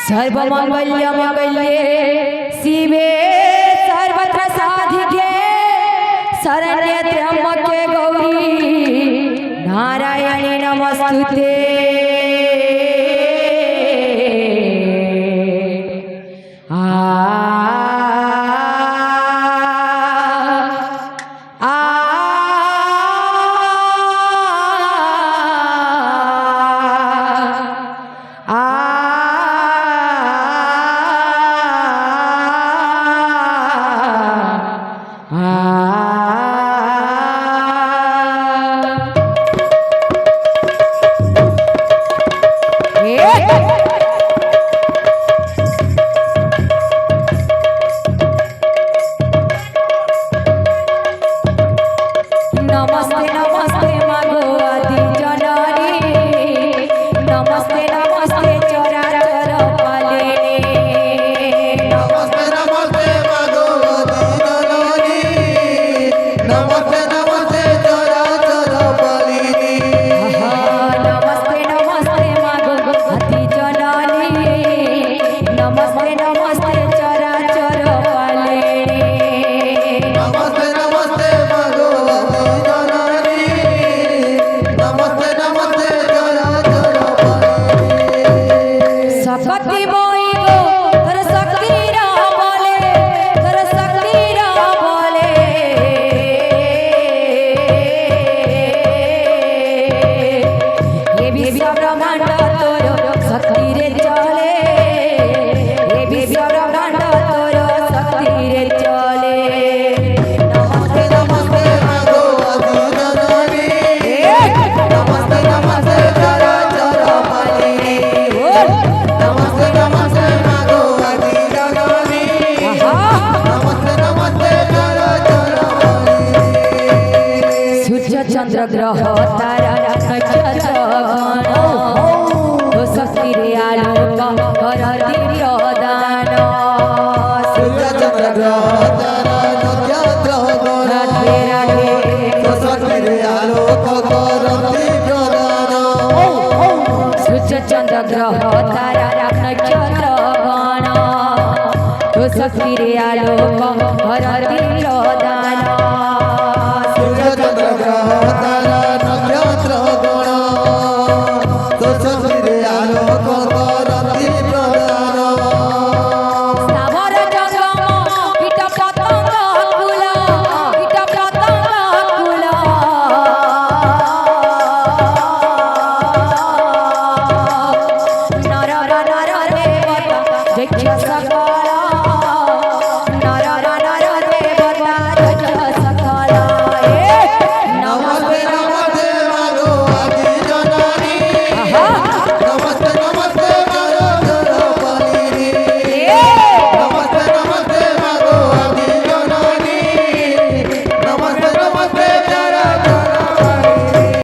सर्वमंगल्य मंगल्ये शिवे सर्वत्र साधिके शरण्ये त्र्यंबके गौरी नारायणी नमस्तुते। चंद्र ग्रह तारा नक्षत्र गण शक्ति रे आलोक करती प्रदान। सूर्य चंद्र ग्रह तारा नक्षत्र गण राधे राधे शक्ति रे आलोक करती प्रदान। सूर्य चंद्र ग्रह तारा नक्षत्र गण शक्ति रे आलोक